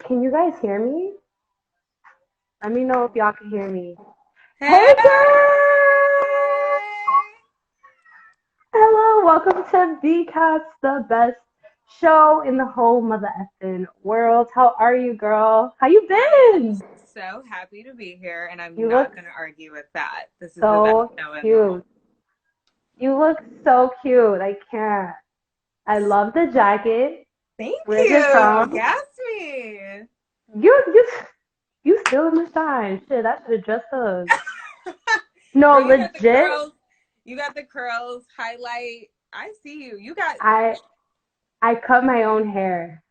Can you guys hear me? Let me know if y'all can hear me. Hey! Hey girl! Hello, welcome to VEECAPS, the best show in the whole mother effing world. How are you, girl? How you I am been? so happy to be here, and I'm You look not going to argue with that. This is the best so show in the whole. cute. You look so cute. I can't. I love the jacket. Thank Where's it you, from? Yasmin. You you still in the shine. Shit, I should have dressed up. No, Girl, you got the legit. curls. You got the curls, highlight. I see you. You got I I cut my own hair.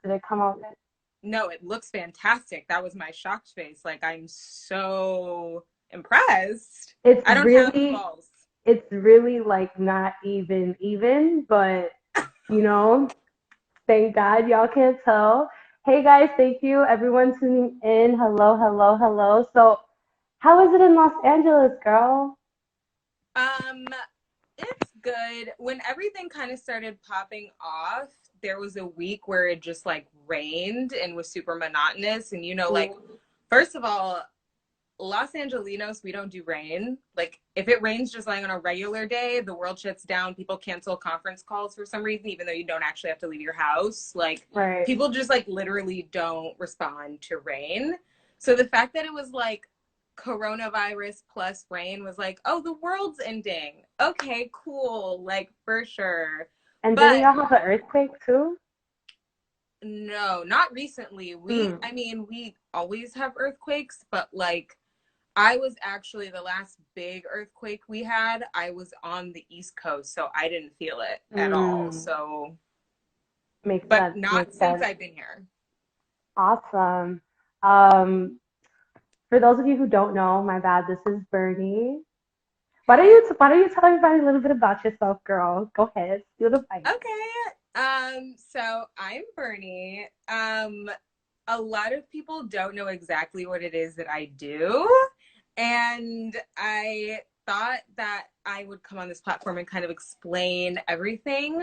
Did it come out good? no. It looks fantastic. That was my shocked face. Like I'm so impressed. It's I don't have really balls. it's really like not even, but you know, thank God y'all can't tell. Hey guys, thank you everyone tuning in. Hello, hello, hello. So, how is it in Los Angeles, girl? Um, it's good. When everything kind of started popping off, there was a week where it just like rained and was super monotonous. And like, Ooh, first of all, Los Angelinos, we don't do rain. Like, if it rains just like on a regular day, the world shuts down. People cancel conference calls for some reason, even though you don't actually have to leave your house. Like, right. people just like literally don't respond to rain. So the fact that it was like coronavirus plus rain was like, oh, the world's ending. Okay, cool. Like, for sure. And didn't But y'all have an earthquake too? no, not recently. Hmm. I mean, we always have earthquakes, but like, I was actually the last big earthquake we had. I was on the East Coast, so I didn't feel it at all. Hmm. So, Makes but sense. not Makes since sense. I've been here. Awesome. Um, for those of you who don't know, my bad. This is Bernie. Hey. Why don't you tell everybody a little bit about yourself, girl? Go ahead, steal the fight. Okay. So I'm Bernie. A lot of people don't know exactly what it is that I do. And I thought that I would come on this platform and kind of explain everything.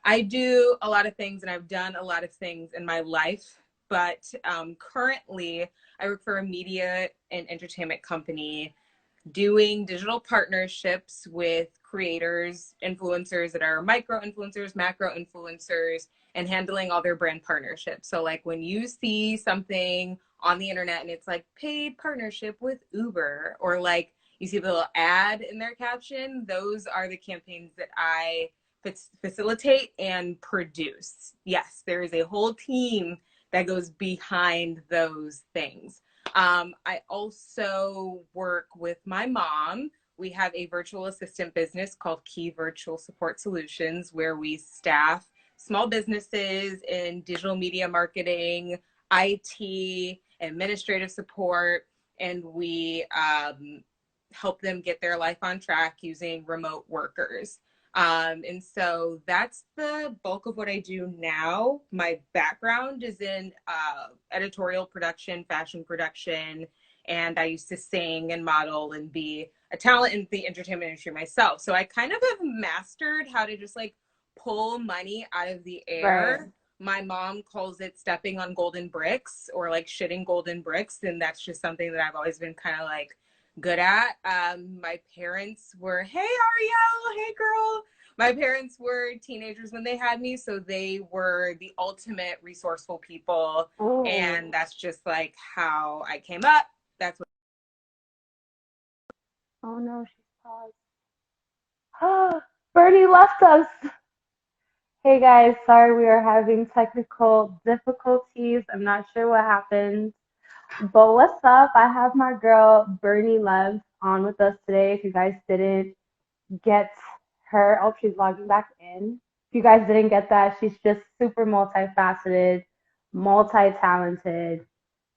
I do a lot of things and I've done a lot of things in my life, but currently I work for a media and entertainment company doing digital partnerships with creators, influencers that are micro influencers, macro influencers, and handling all their brand partnerships. So, like when you see something on the internet and it's like paid partnership with Uber, or like you see the little ad in their caption, those are the campaigns that I facilitate and produce. Yes, there is a whole team that goes behind those things. I also work with my mom. We have a virtual assistant business called Key Virtual Support Solutions, where we staff small businesses in digital media marketing, IT, administrative support, and we help them get their life on track using remote workers. And so that's the bulk of what I do now. My background is in editorial production, fashion production, and I used to sing and model and be a talent in the entertainment industry myself. So I kind of have mastered how to just like pull money out of the Right. air. My mom calls it stepping on golden bricks or like shitting golden bricks. And that's just something that I've always been kind of like good at. My parents were, hey, Ariel, hey, girl. My parents were teenagers when they had me, so they were the ultimate resourceful people. And Oh, that's just like how I came up. That's what. oh no, she's paused. Bernie left us. Hey guys, sorry we are having technical difficulties. I'm not sure what happened. But what's up? I have my girl Bernie Levv on with us today. If you guys didn't get her, oh, she's logging back in. If you guys didn't get that, she's just super multifaceted, multi-talented,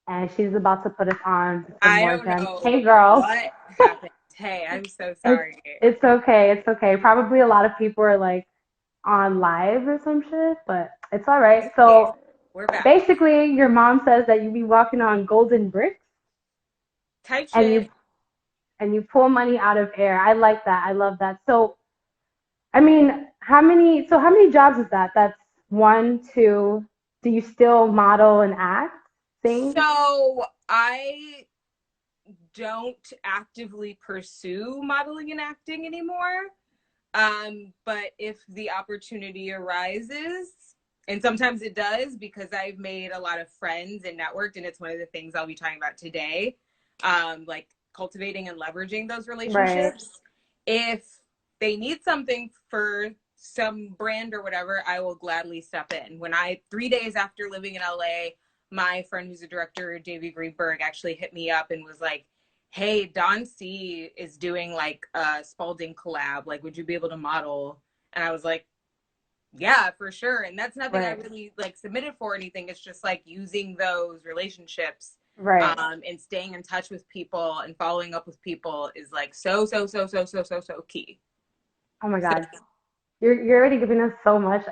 and she's about to put us on to some I more don't gems. know Hey girl, what happened. Hey, I'm so it's sorry. it's okay, it's okay. Probably a lot of people are like on live or some shit, but it's all right. It's okay. So We're back. basically, your mom says that you be walking on golden bricks Type and shit. you pull money out of air. I like that. I love that. So, I mean, how many jobs is that? That's one, two. Do you still model and act, sing? So I don't actively pursue modeling and acting anymore. But if the opportunity arises, and sometimes it does because I've made a lot of friends and networked, and it's one of the things I'll be talking about today, like cultivating and leveraging those Right, relationships. If they need something for some brand or whatever, I will gladly step in. 3 days after living in LA, my friend who's a director, Davey Greenberg, actually hit me up and was like, hey, Don C is doing like a Spalding collab. Like, would you be able to model? And I was like, yeah, for sure. And that's nothing I right, really like submitted for or anything. It's just like using those relationships right. and staying in touch with people and following up with people is like so key. Oh my So God. You're already giving us so much.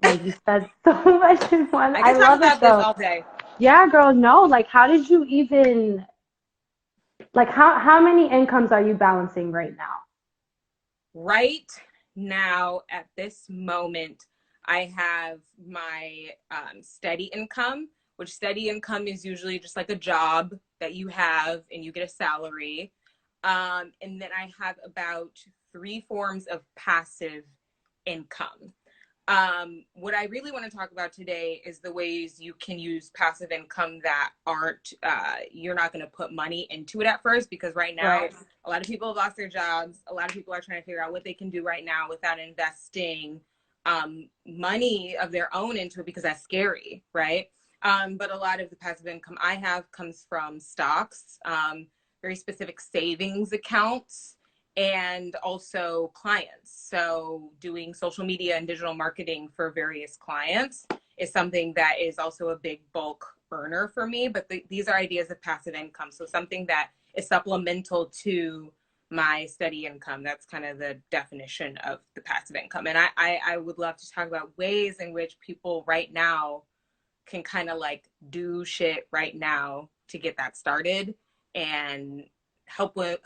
Like you said so much in one. I I could talk love it about this though. all day. Yeah, girl, no. Like how did you even like how many incomes are you balancing right now? Right now, at this moment, I have my steady income, which steady income is usually just like a job that you have and you get a salary. And then I have about three forms of passive income. What I really want to talk about today is the ways you can use passive income that aren't, you're not going to put money into it at first, because right now, Right. a lot of people have lost their jobs. A lot of people are trying to figure out what they can do right now without investing money of their own into it because that's scary, right? But a lot of the passive income I have comes from stocks, very specific savings accounts, and also clients. So doing social media and digital marketing for various clients is something that is also a big bulk earner for me. But these are ideas of passive income. So something that is supplemental to my steady income. That's kind of the definition of the passive income. And I would love to talk about ways in which people right now can kind of like do shit right now to get that started and help with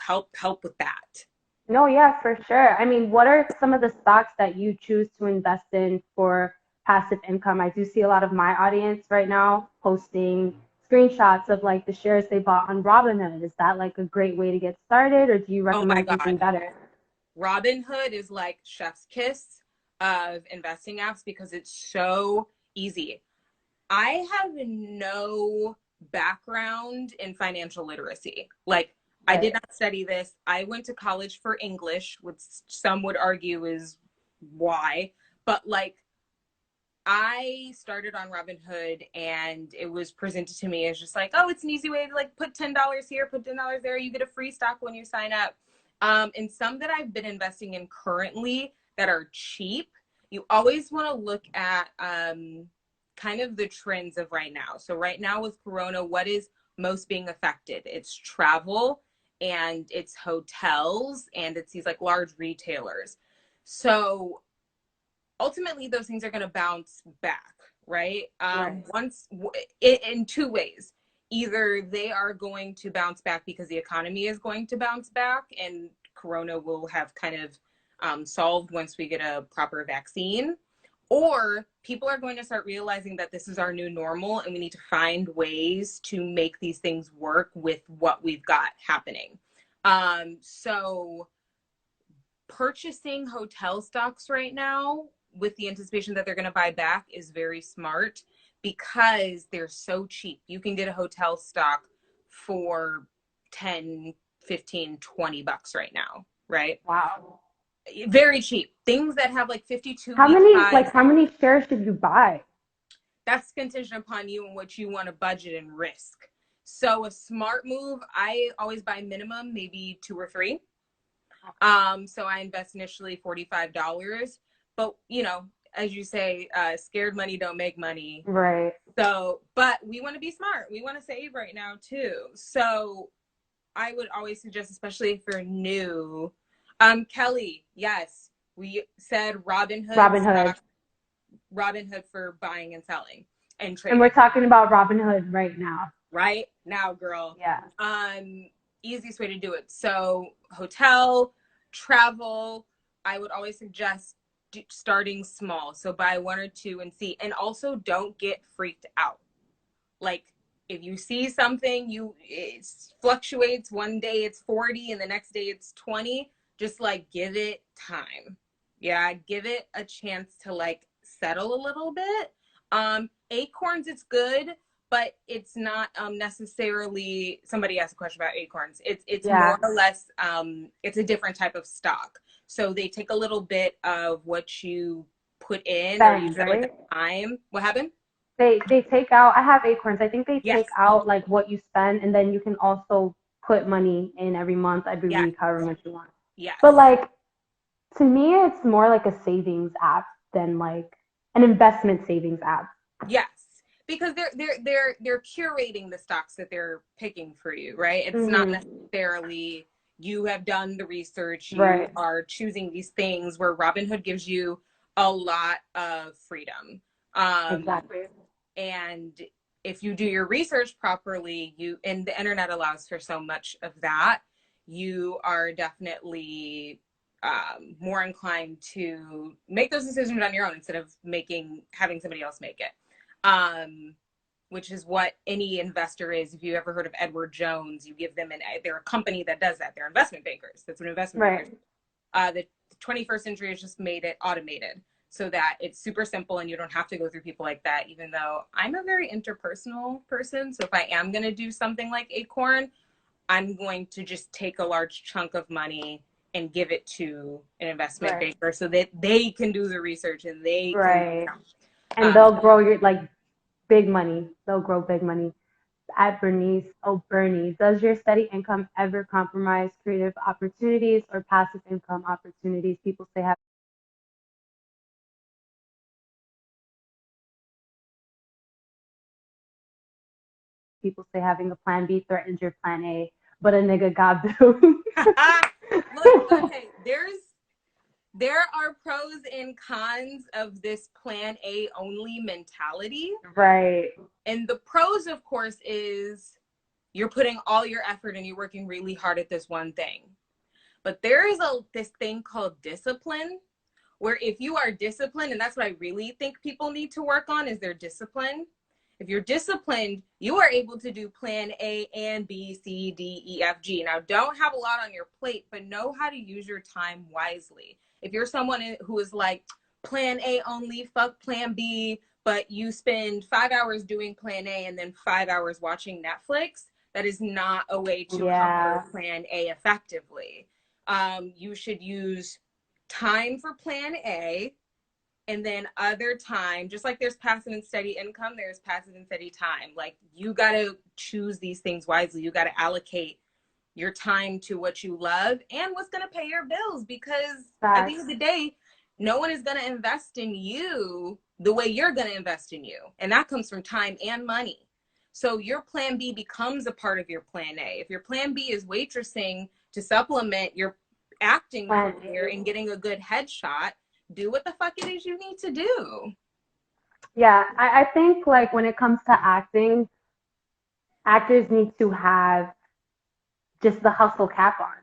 that. No, yeah, for sure. I mean, what are some of the stocks that you choose to invest in for passive income? I do see a lot of my audience right now posting screenshots of like the shares they bought on Robinhood. Is that like a great way to get started, or do you Oh my recommend something God. better? Robinhood is like chef's kiss of investing apps because it's so easy. I have no background in financial literacy. Like, I did Right. not study this. I went to college for English, which some would argue is why. But like, I started on Robinhood and it was presented to me as just like, oh, it's an easy way to like put $10 here, put $10 there. You get a free stock when you sign up. And some that I've been investing in currently that are cheap, you always want to look at kind of the trends of right now. So right now with Corona, what is most being affected? It's travel and it's hotels and it's these like large retailers. So ultimately those things are going to bounce back, right? Right. Once in two ways. Either they are going to bounce back because the economy is going to bounce back and Corona will have kind of solved once we get a proper vaccine, or people are going to start realizing that this is our new normal and we need to find ways to make these things work with what we've got happening. So purchasing hotel stocks right now with the anticipation that they're going to buy back is very smart because they're so cheap. You can get a hotel stock for 10, 15, $20 right now, right? Wow. Very cheap. Things that have like 52 How week many highs, how many shares should you buy? that's contingent upon you and what you want to budget and risk. So a smart move, I always buy minimum maybe two or three. So I invest initially $45, but you know, as you say, scared money don't make money. Right. So, but we want to be smart. We want to save right now too. So I would always suggest, especially if you're new, Kelly, yes, we said Robinhood Robinhood. stock, Robinhood for buying and selling and And we're trading. talking about Robinhood right now. Right now, girl. Yeah. Easiest way to do it. So hotel, travel, I would always suggest starting small. So buy one or two and see. And also don't get freaked out. Like if you see something, it fluctuates. One day it's 40 and the next day it's 20. Just like give it time. Yeah, give it a chance to like settle a little bit. Acorns, it's good, but it's not necessarily. Somebody asked a question about acorns. It's Yeah. more or less it's a different type of stock. So they take a little bit of what you put in, or you Spend, set like right? a time. What happened? They take out, I have Acorns. I think they take Yes. out like what you spend, and then you can also put money in every month, every Yes. week, however much you want. But Yes. like to me it's more like a savings app than like an investment savings app. Yes. Because they're curating the stocks that they're picking for you, right? It's not Hmm. necessarily you have done the research, you Right. are choosing these things, where Robinhood gives you a lot of freedom. Um, Exactly. and if you do your research properly, and the internet allows for so much of that, you are definitely more inclined to make those decisions on your own instead of having somebody else make it. um, which is what any investor is. If you ever heard of Edward Jones, you give them they're a company that does that. They're investment bankers. That's what investment bankers. Right. The 21st century has just made it automated so that it's super simple and you don't have to go through people like that. Even though I'm a very interpersonal person, so if I am going to do something like Acorn, I'm going to just take a large chunk of money and give it to an investment Right. banker so that they can do the research and they can. Right. And Um, they'll grow your like big money. They'll grow big money. At Bernice, oh Bernie, does your steady income ever compromise creative opportunities or passive income opportunities? People say having a plan B threatens your plan A, but a nigga got bills. Look, okay, there are pros and cons of this plan A only mentality. Right. And the pros, of course, is you're putting all your effort and you're working really hard at this one thing. But there is this thing called discipline, where if you are disciplined, and that's what I really think people need to work on, is their discipline. If you're disciplined, you are able to do plan A and B, C, D, E, F, G. Now, don't have a lot on your plate, but know how to use your time wisely. If you're someone who is like plan A only, fuck plan B, but you spend 5 hours doing plan A and then 5 hours watching Netflix, that is not a way to accomplish Yeah. plan A effectively. You should use time for plan A, and then other time, just like there's passive and steady income, there's passive and steady time. Like you got to choose these things wisely. You got to allocate your time to what you love and what's going to pay your bills, because at the end Facts. of the day, no one is going to invest in you the way you're going to invest in you. And that comes from time and money. So your plan B becomes a part of your plan A. If your plan B is waitressing to supplement your acting Plan career A. and getting a good headshot, do what the fuck it is you need to do. Yeah, I think like when it comes to acting, actors need to have just the hustle cap on.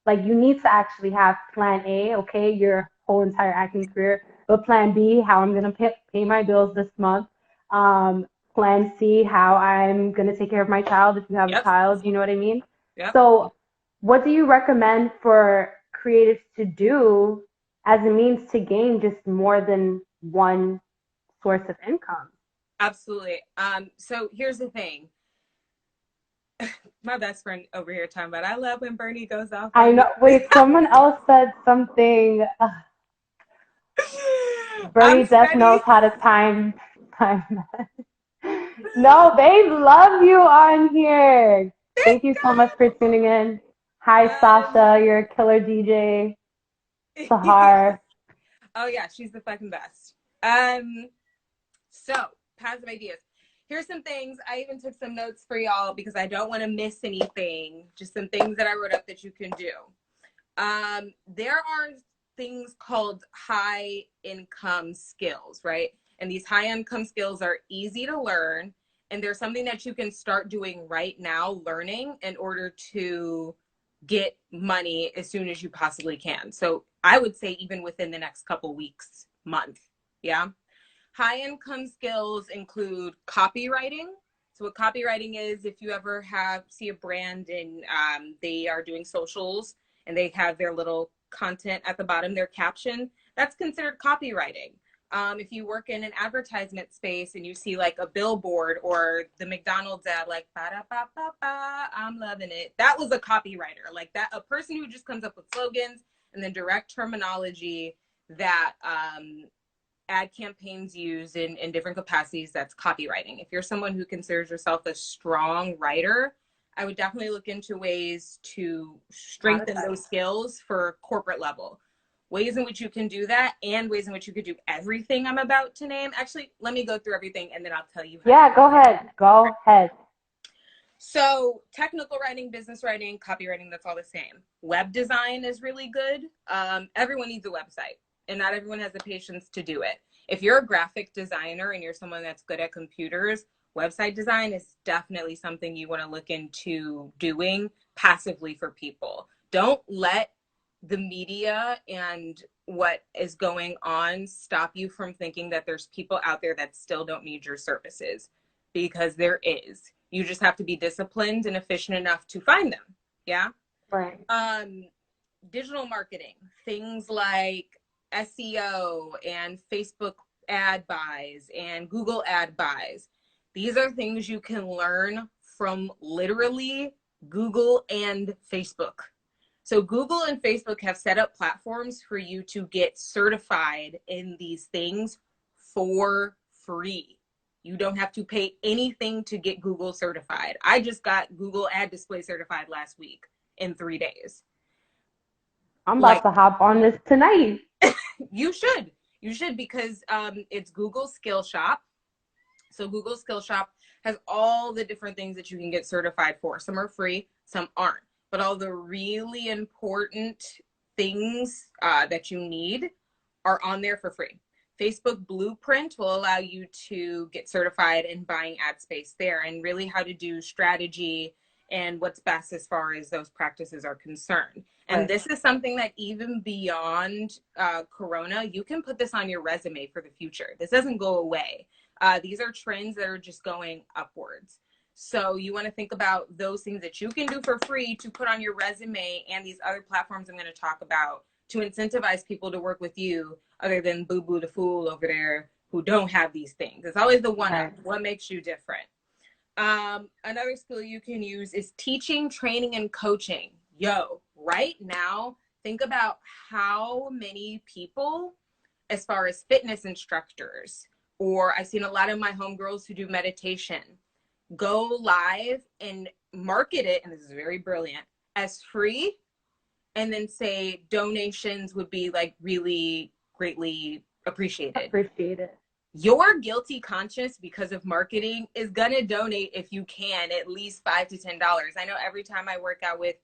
Like you need to actually have plan A, okay, your whole entire acting career, but plan B, how I'm gonna pay my bills this month. Um, Plan C, how I'm gonna take care of my child if you have a Yep. child. You know what I mean? Yep. So, what do you recommend for creatives to do as a means to gain just more than one source of income? Absolutely. So here's the thing. My best friend over here talking about I love when Bernie goes off I on me. know. Wait, someone else said something. I'm Bernie Death knows steady. how to time. No, they love you on here. Thank you so much for tuning in. Hi, Um, Sasha. You're a killer DJ. Sahar. oh yeah, she's the fucking best. So positive ideas. Here's some things. I even took some notes for y'all because I don't want to miss anything. Just some things that I wrote up that you can do. There are things called high income skills, right? And these high income skills are easy to learn. And there's something that you can start doing right now, learning in order to get money as soon as you possibly can. So I would say even within the next couple weeks, month. Yeah. High income skills include copywriting. So what copywriting is, if you ever see a brand and they are doing socials and they have their little content at the bottom, their caption, that's considered copywriting. If you work in an advertisement space and you see like a billboard or the McDonald's ad, like ba da ba ba ba, I'm loving it. That was a copywriter, like that, a person who just comes up with slogans and then direct terminology that ad campaigns use in different capacities. That's copywriting. If you're someone who considers yourself a strong writer, I would definitely look into ways to strengthen those skills for corporate level. Ways in which you can do that and ways in which you could do everything I'm about to name. Actually, let me go through everything and then I'll tell you. Yeah, go ahead. Go ahead. So technical writing, business writing, copywriting, that's all the same. Web design is really good. Everyone needs a website and not everyone has the patience to do it. If you're a graphic designer and you're someone that's good at computers, website design is definitely something you want to look into doing passively for people. Don't let the media and what is going on stop you from thinking that there's people out there that still don't need your services, because there is. You just have to be disciplined and efficient enough to find them. Yeah. Right. Digital marketing, things like SEO and Facebook ad buys and Google ad buys. These are things you can learn from literally Google and Facebook. So Google and Facebook have set up platforms for you to get certified in these things for free. You don't have to pay anything to get Google certified. I just got Google Ad Display certified last week in 3 days. I'm about to hop on this tonight. You should. You should, because it's Google Skill Shop. So Google Skill Shop has all the different things that you can get certified for. Some are free, some aren't. But all the really important things that you need are on there for free. Facebook Blueprint will allow you to get certified in buying ad space there and really how to do strategy and what's best as far as those practices are concerned. And right. This is something that even beyond Corona, you can put this on your resume for the future. This doesn't go away. These are trends that are just going upwards. So you want to think about those things that you can do for free to put on your resume and these other platforms I'm going to talk about to incentivize people to work with you, other than Boo Boo the Fool over there who don't have these things. It's always the one up. What makes you different? Another skill you can use is teaching, training, and coaching. Yo, right now, think about how many people, as far as fitness instructors, or I've seen a lot of my homegirls who do meditation, go live and market it, and this is very brilliant, as free, and then say donations would be like really greatly appreciated. Your guilty conscience because of marketing is gonna donate, if you can, at least $5 to $10. I know every time I work out with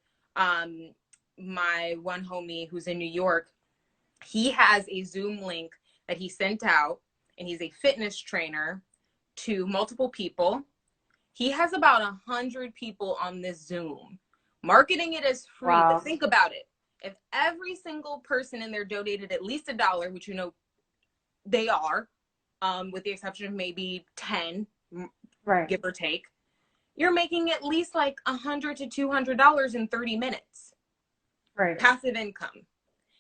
my one homie who's in New York, he has a Zoom link that he sent out, and he's a fitness trainer to multiple people. He has about 100 people on this Zoom. Marketing it as free, wow. But think about it. If every single person in there donated at least $1, which you know they are, with the exception of maybe 10, right, give or take, you're making at least like $100 to $200 in 30 minutes. Right. Passive income.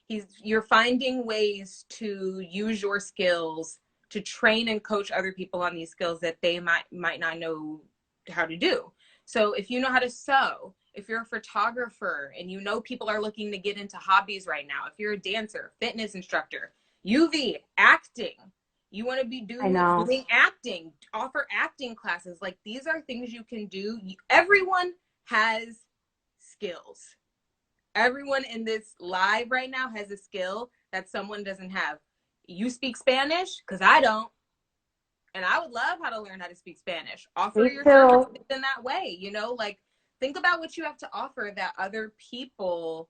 You're finding ways to use your skills to train and coach other people on these skills that they might not know how to do. So if you know how to sew, if you're a photographer and you know people are looking to get into hobbies right now, if you're a dancer, fitness instructor, UV, acting, you want to be doing acting, offer acting classes. Like, these are things you can do. Everyone has skills. Everyone in this live right now has a skill that someone doesn't have. You speak Spanish? Because I don't. And I would love how to learn how to speak Spanish. Offer your services in that way, you know, like, think about what you have to offer that other people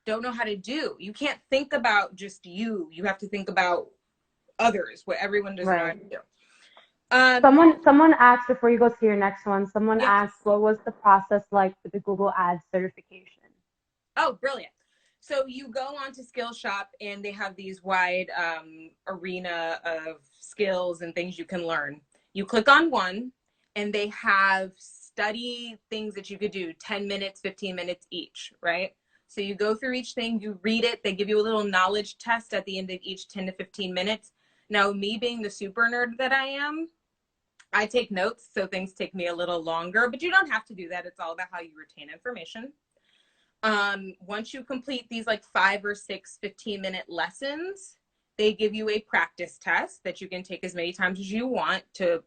don't know how to do. You can't think about just you. You have to think about others, what everyone doesn't know how to do. Someone asked, before you go to your next one, someone asked, what was the process like for the Google Ads certification? Oh, brilliant. So you go onto Skillshop and they have these wide arena of skills and things you can learn. You click on one and they have study things that you could do 10 minutes, 15 minutes each, right? So you go through each thing, you read it, they give you a little knowledge test at the end of each 10 to 15 minutes. Now, me being the super nerd that I am, I take notes, so things take me a little longer, but you don't have to do that. It's all about how you retain information. Once you complete these like 5 or 6 15-minute lessons, they give you a practice test that you can take as many times as you want to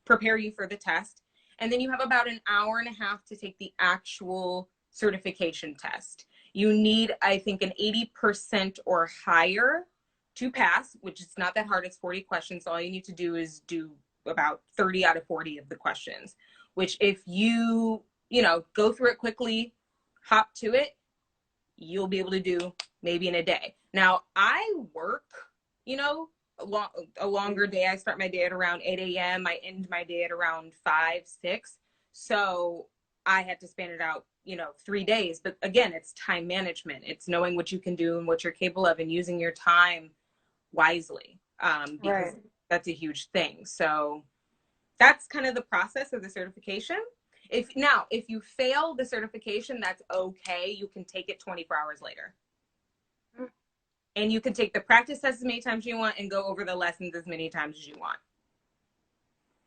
prepare you for the test. And then you have about an hour and a half to take the actual certification test. You need, I think, an 80% or higher to pass, which is not that hard. It's 40 questions. So all you need to do is do about 30 out of 40 of the questions, which if you go through it quickly, hop to it, you'll be able to do maybe in a day. Now, I work, a longer day. I start my day at around 8 a.m. I end my day at around 5, 6. So I had to span it out, 3 days. But again, it's time management. It's knowing what you can do and what you're capable of and using your time wisely, because that's a huge thing. So that's kind of the process of the certification. If you fail the certification, that's okay. You can take it 24 hours later. And you can take the practice test as many times as you want and go over the lessons as many times as you want.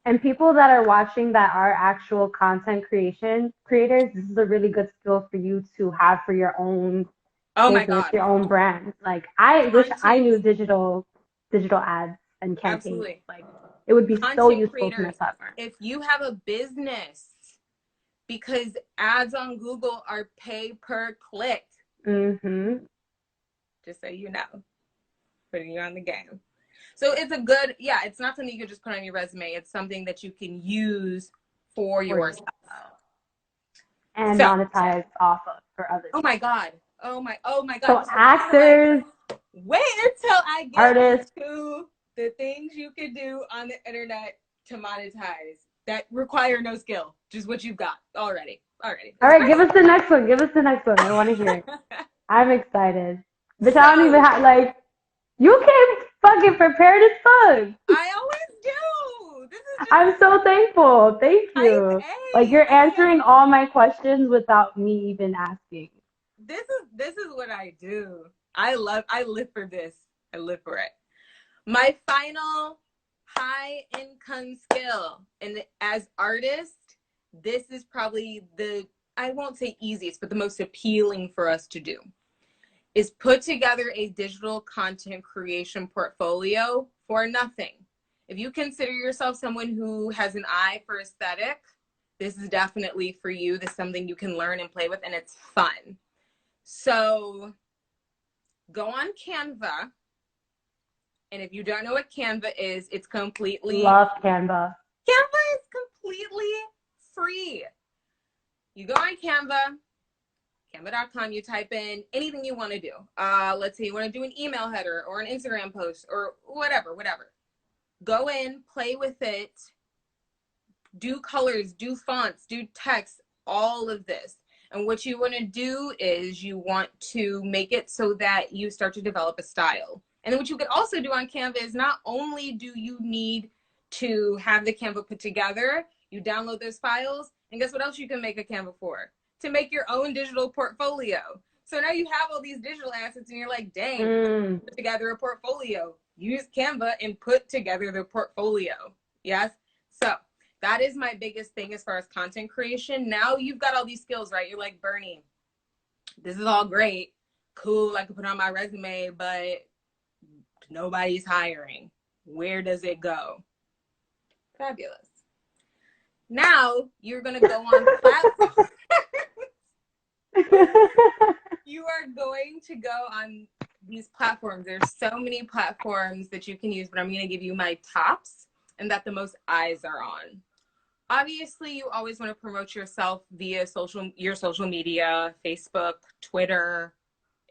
And people that are watching that are actual content creators, this is a really good skill for you to have for your own business, your own brand. Like I wish I knew digital ads and campaigns. Absolutely. Like it would be content so useful creators, to my platform. If you have a business, because ads on Google are pay per click. Mm-hmm. Just so you know, putting you on the game. So it's a good, it's not something you can just put on your resume. It's something that you can use for yourself. And monetize off of for others. Oh my God. Oh my God. So actors. Wait until I get artists. to the things you can do on the internet to monetize that require no skill. Just what you've got already. All right, give us the next one. I want to hear it. I'm excited. But I don't even have, you came fucking prepared as fuck. I always do. I'm so thankful. Thank you. You're answering all my questions without me even asking. This is what I do. I live for this. I live for it. My final high income skill, and as artists, this is probably I won't say easiest, but the most appealing for us to do, is put together a digital content creation portfolio for nothing. If you consider yourself someone who has an eye for aesthetic, this is definitely for you. This is something you can learn and play with, and it's fun. So go on Canva. And if you don't know what Canva is, it's completely... Love Canva. Canva is completely free. You go on Canva, canva.com, you type in anything you want to do. Let's say you want to do an email header or an Instagram post or whatever. Go in, play with it, do colors, do fonts, do text, all of this. And what you want to do is you want to make it so that you start to develop a style. And then what you could also do on Canva is not only do you need to have the Canva put together, you download those files, and guess what else you can make a Canva for? To make your own digital portfolio. So now you have all these digital assets and you're like, dang, put together a portfolio. Use Canva and put together the portfolio. Yes? So that is my biggest thing as far as content creation. Now you've got all these skills, right? You're like, Bernie, this is all great. Cool, I can put on my resume, but nobody's hiring. Where does it go? Fabulous. Now you're going to go on platforms. You are going to go on these platforms. There's so many platforms that you can use, but I'm going to give you my tops and that the most eyes are on. Obviously, you always want to promote yourself via your social media, Facebook, Twitter,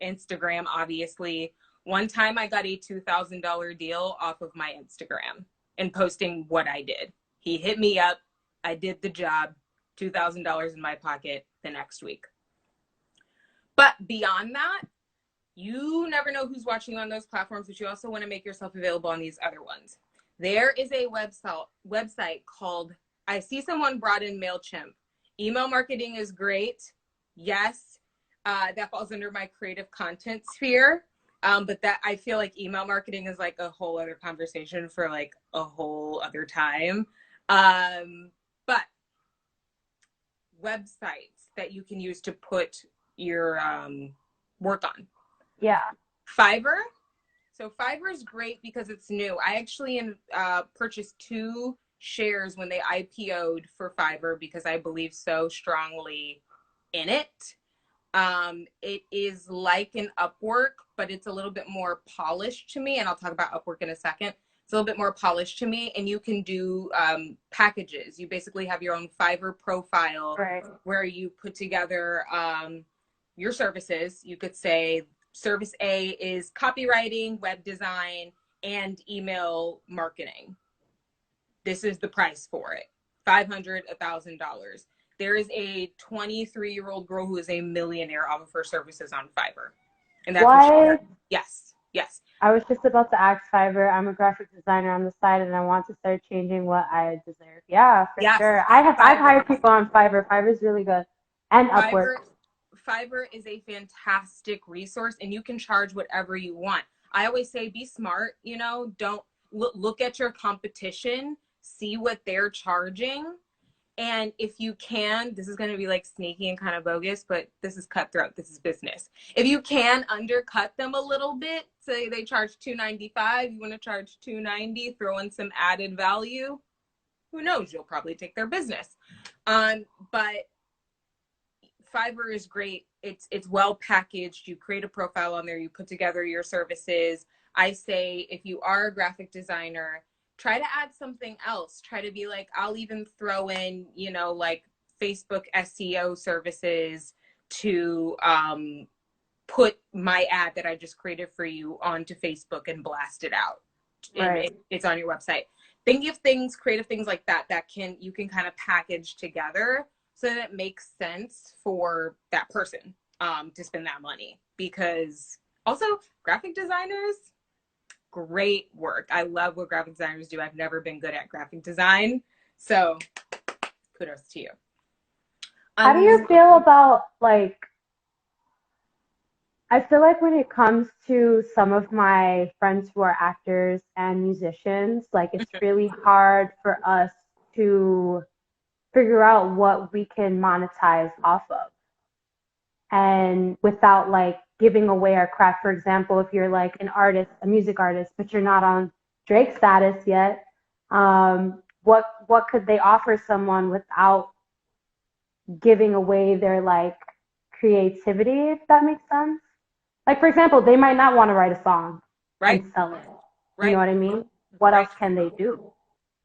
Instagram, obviously. One time I got a $2,000 deal off of my Instagram and posting what I did. He hit me up. I did the job, $2,000 in my pocket the next week. But beyond that, You never know who's watching you on those platforms, but you also want to make yourself available on these other ones. There is a website called, I see someone brought in MailChimp. Email marketing is great. Yes, that falls under my creative content sphere. But that, I feel like email marketing is like a whole other conversation for like a whole other time. But websites that you can use to put your work on. Yeah. Fiverr. So Fiverr is great because it's new. I actually purchased 2 shares when they IPO'd for Fiverr because I believe so strongly in it. It is like an Upwork, but it's a little bit more polished to me. And I'll talk about Upwork in a second. It's a little bit more polished to me, and you can do packages. You basically have your own Fiverr profile, Right. where you put together your services. You could say service A is copywriting, web design, and email marketing. This is the price for it. $500, $1,000. There is a 23-year-old girl who is a millionaire off of her services on Fiverr. And that's what she does. What? Yes, yes. I was just about to ask Fiverr. I'm a graphic designer on the side, and I want to start changing what I deserve. Yeah, for Yes. sure. I've Fiverr. hired people on Fiverr. Fiverr's really good, and Upwork. Fiverr, Fiverr is a fantastic resource, and you can charge whatever you want. I always say be smart, you know, don't look at your competition, see what they're charging. And if you can, this is going to be like sneaky and kind of bogus, but this is cutthroat. This is business. If you can undercut them a little bit, say they charge $295, you want to charge $290, throw in some added value. Who knows? You'll probably take their business. But Fiverr is great. It's well packaged. You create a profile on there. You put together your services. I say if you are a graphic designer, try to add something else. Try to be like, I'll even throw in, you know, like Facebook SEO services to put my ad that I just created for you onto Facebook and blast it out. Right. And it's on your website. Think of things, creative things like that, you can kind of package together so that it makes sense for that person to spend that money. Because also graphic designers, great work. I love what graphic designers do. I've never been good at graphic design. So kudos to you. How do you feel about, like, I feel like when it comes to some of my friends who are actors and musicians, like, it's really hard for us to figure out what we can monetize off of. And without, like, giving away our craft. For example, if you're like an artist, a music artist, but you're not on Drake status yet, what could they offer someone without giving away their, like, creativity, if that makes sense? Like, for example, they might not want to write a song Right, and sell it. You know right, what I mean? What right. else can they do?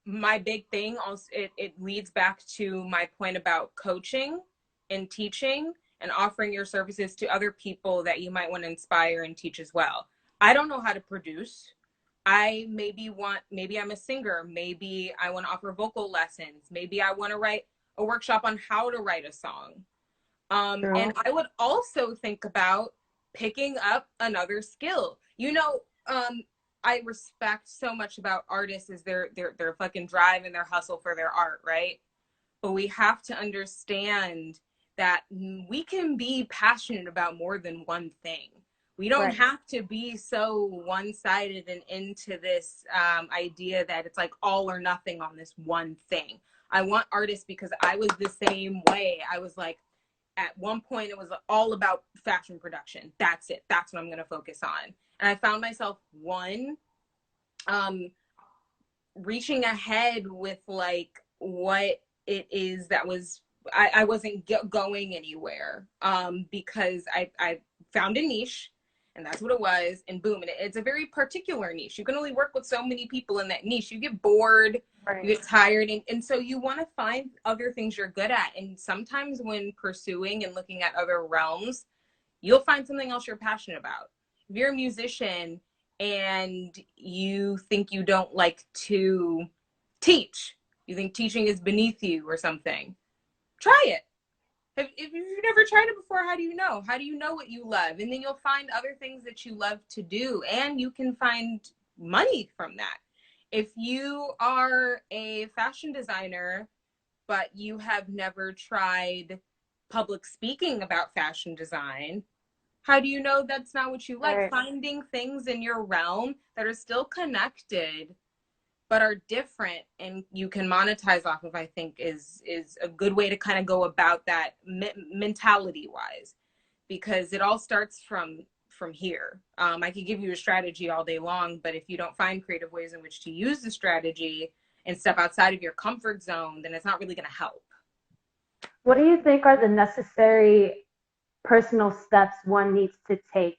My big thing also, it leads back to my point about coaching and teaching and offering your services to other people that you might want to inspire and teach as well. I don't know how to produce. Maybe I'm a singer. Maybe I want to offer vocal lessons. Maybe I want to write a workshop on how to write a song. And I would also think about picking up another skill. You know, I respect so much about artists is their fucking drive and their hustle for their art, right? But we have to understand that we can be passionate about more than one thing. We don't have to be so one-sided and into this idea that it's like all or nothing on this one thing. I want artists because I was the same way. I was like, at one point, it was all about fashion production. That's it. That's what I'm going to focus on. And I found myself, reaching ahead with like what it is that was, I wasn't going anywhere because I found a niche, and that's what it was. And boom, and it's a very particular niche. You can only work with so many people in that niche. You get bored, you get tired. And so you want to find other things you're good at. And sometimes when pursuing and looking at other realms, you'll find something else you're passionate about. If you're a musician and you think you don't like to teach, you think teaching is beneath you or something, try it. If you've never tried it before, how do you know? How do you know what you love? And then you'll find other things that you love to do, and you can find money from that. If you are a fashion designer, but you have never tried public speaking about fashion design, how do you know that's not what you like? Right. Finding things in your realm that are still connected but are different and you can monetize off of, I think is a good way to kind of go about that mentality wise, because it all starts from here. I could give you a strategy all day long, but if you don't find creative ways in which to use the strategy and step outside of your comfort zone, then it's not really going to help. What do you think are the necessary personal steps one needs to take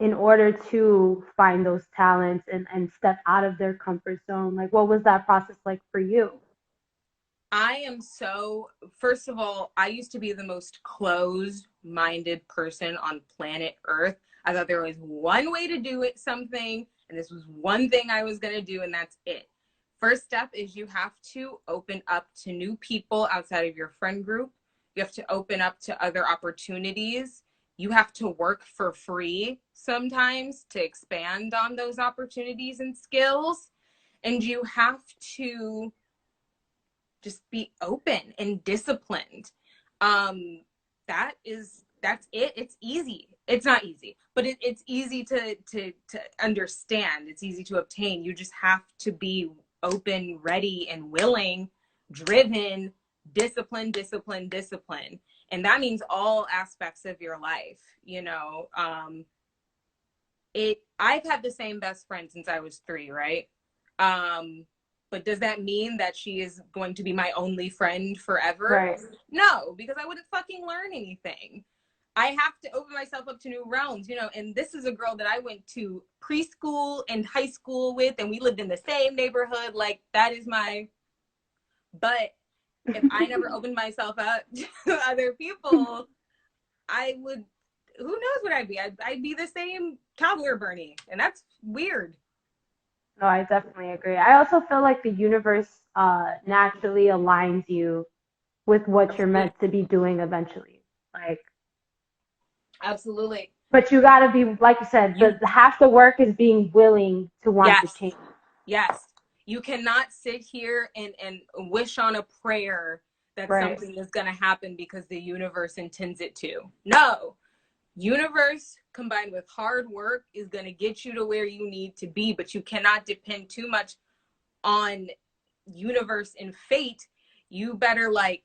in order to find those talents and step out of their comfort zone? Like, what was that process like for you? I am so, first of all, I used to be the most closed minded person on planet Earth. I thought there was one way to do it, something, and this was one thing I was going to do, and that's it. First step is you have to open up to new people outside of your friend group. You have to open up to other opportunities. You have to work for free sometimes to expand on those opportunities and skills. And you have to just be open and disciplined. That's it. It's easy. It's not easy, but it's easy to understand. It's easy to obtain. You just have to be open, ready, and willing, driven, discipline, and that means all aspects of your life. I've had the same best friend since I was 3, right? Um, but does that mean that she is going to be my only friend forever? Right. No, because I wouldn't fucking learn anything. I have to open myself up to new realms, and this is a girl that I went to preschool and high school with, and we lived in the same neighborhood. Like, that is but if I never opened myself up to other people, I would, who knows what I'd be? I'd be the same toddler Bernie, and that's weird. No, I definitely agree. I also feel like the universe naturally aligns you with what you're Absolutely. meant to be doing eventually. Like, Absolutely. but you gotta be, like you said, You the half the work is being willing to want to Yes. change. Yes. You cannot sit here and wish on a prayer that Right. something is going to happen because the universe intends it to. No. Universe combined with hard work is going to get you to where you need to be, but you cannot depend too much on universe and fate. You better like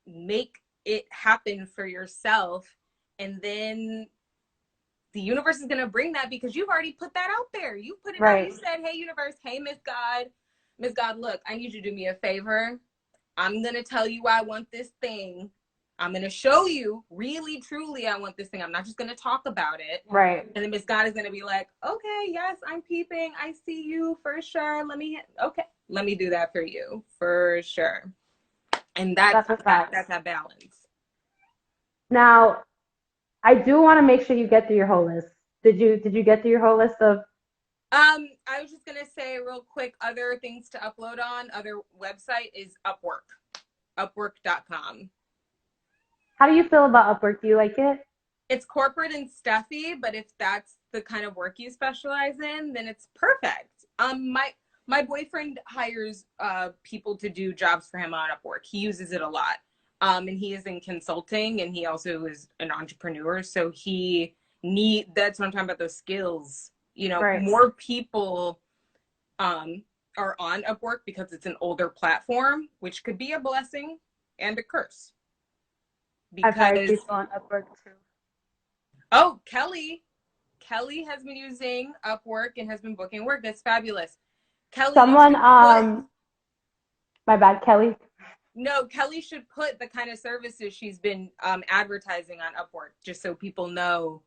make it happen for yourself, and then the universe is going to bring that because you've already put that out there. You put it out. You Right. said, hey, universe, hey, Miss God, look, I need you to do me a favor. I'm going to tell you I want this thing. I'm going to show you really, truly, I want this thing. I'm not just going to talk about it. Right. And then Miss God is going to be like, okay, yes, I'm peeping. I see you for sure. Let me do that for you for sure. And That's a fact. that's that balance. Now, I do want to make sure you get through your whole list. Did you get through your whole list of? I was just gonna say real quick, other things to upload on, other website is Upwork, upwork.com. How do you feel about Upwork? Do you like it? It's corporate and stuffy, but if that's the kind of work you specialize in, then it's perfect. My boyfriend hires people to do jobs for him on Upwork. He uses it a lot. And he is in consulting, and he also is an entrepreneur. So that's what I'm talking about, those skills. Right. More people are on Upwork because it's an older platform, which could be a blessing and a curse. I've hired Because, people on Upwork too. oh, Kelly has been using Upwork and has been booking work. That's fabulous. Kelly, you Someone, should put my bad, Kelly. no, Kelly should put the kind of services she's been advertising on Upwork, just so people know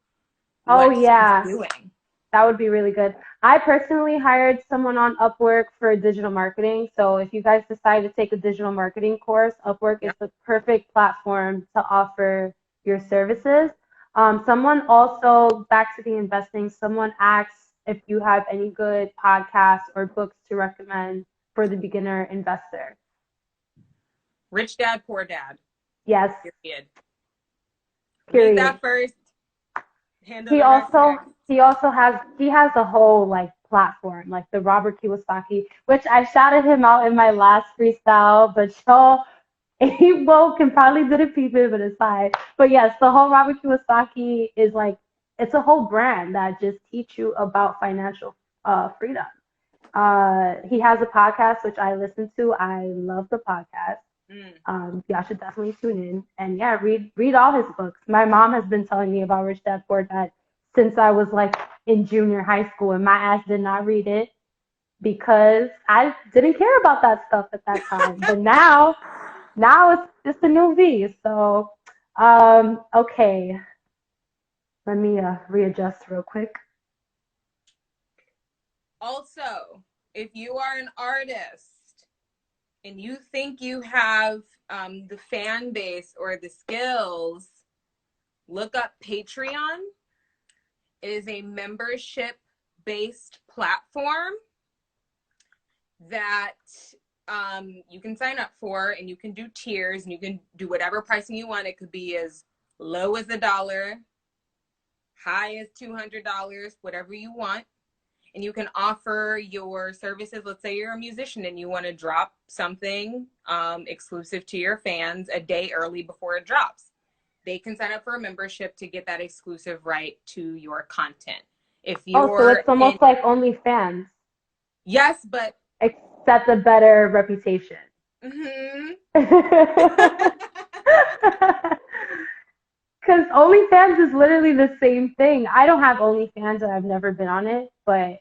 Oh what she's yeah, doing. that would be really good. I personally hired someone on Upwork for digital marketing. So if you guys decide to take a digital marketing course, Upwork is Yeah. the perfect platform to offer your services. Someone also, back to the investing, someone asks if you have any good podcasts or books to recommend for the beginner investor. Rich Dad, Poor Dad. Yes, Period. Read period. that first. Handle He the rest also next. he has a whole like platform, like the Robert Kiyosaki, which I shouted him out in my last freestyle, but y'all Abo can probably do the people, but it's fine. But yes, the whole Robert Kiyosaki is like it's a whole brand that just teach you about financial freedom. He has a podcast which I listen to. I love the podcast. Mm. Y'all should definitely tune in and yeah, read all his books. My mom has been telling me about Rich Dad Poor Dad since I was like in junior high school, and my ass did not read it because I didn't care about that stuff at that time. But now it's the new V. So okay, let me readjust real quick. Also, if you are an artist and you think you have the fan base or the skills, look up Patreon. It is a membership based platform that you can sign up for, and you can do tiers, and you can do whatever pricing you want. It could be as low as $1, high as $200, whatever you want. And you can offer your services. Let's say you're a musician and you want to drop something exclusive to your fans a day early before it drops. They can sign up for a membership to get that exclusive right to your content. If Oh, so you're it's in, almost like OnlyFans, yes, but except a better reputation. mm-hmm. Because OnlyFans is literally the same thing. I don't have OnlyFans and I've never been on it, but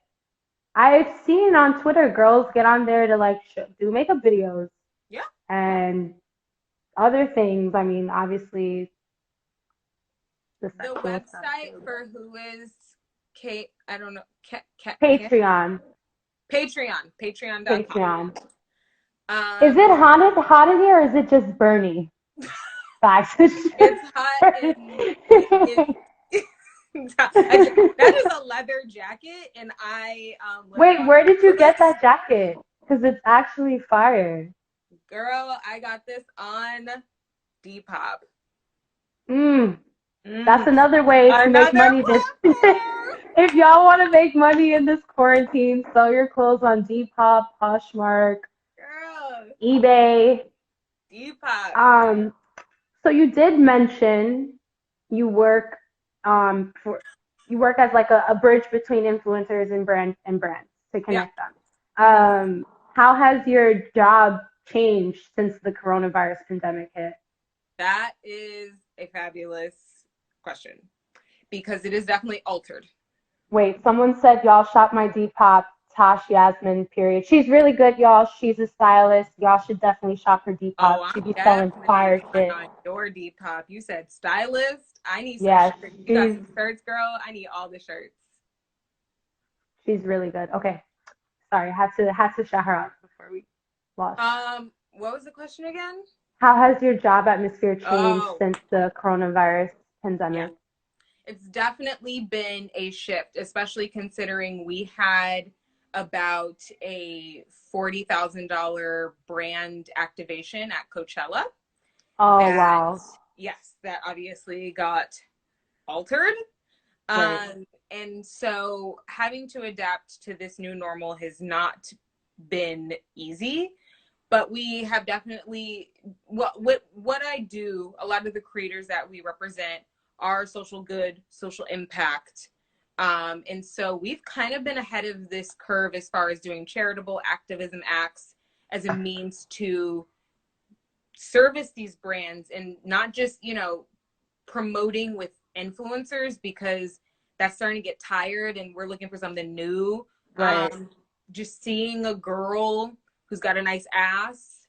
I've seen on Twitter girls get on there to like do makeup videos Yeah. and other things. I mean, obviously the The sexual stuff website too. for who is Kate, I don't know, Patreon, patreon.com. Patreon. Is it Um, hot in here or is it just Bernie? Facts. it's hot in it. That is a leather jacket, and I was Wait, bought where did you get this. that jacket? Because it's actually fire. Girl, I got this on Depop. Mm, that's Mm. another way to make Another money this platform. if y'all want to make money in this quarantine, sell your clothes on Depop, Poshmark, Girl, eBay. Depop. Um, so you did mention you work for you work as like a bridge between influencers and brands to Yeah. connect them. How has your job changed since the coronavirus pandemic hit? That is a fabulous question because it is definitely altered. Wait, someone said y'all shop my Depop, Tosh Yasmin, period. She's really good, y'all. She's a stylist. Y'all should definitely shop her Depop. Oh, I'm She be selling definitely fire going shit. on your Depop. You said stylist. I need some Yeah, shirts. You got she's some shirts, girl. I need all the shirts. she's really good. Okay, sorry, had to shout her out before we lost. What was the question again? How has your job atmosphere changed Oh, since the coronavirus yeah. pandemic? It's definitely been a shift, especially considering we had about a $40,000 brand activation at Coachella. Oh That, wow, yes, that obviously got altered. right. And so having to adapt to this new normal has not been easy, but we have definitely what I do, a lot of the creators that we represent are social good, social impact. And so we've kind of been ahead of this curve as far as doing charitable activism acts as a means to service these brands and not just, promoting with influencers because that's starting to get tired and we're looking for something new. Right. Just seeing a girl who's got a nice ass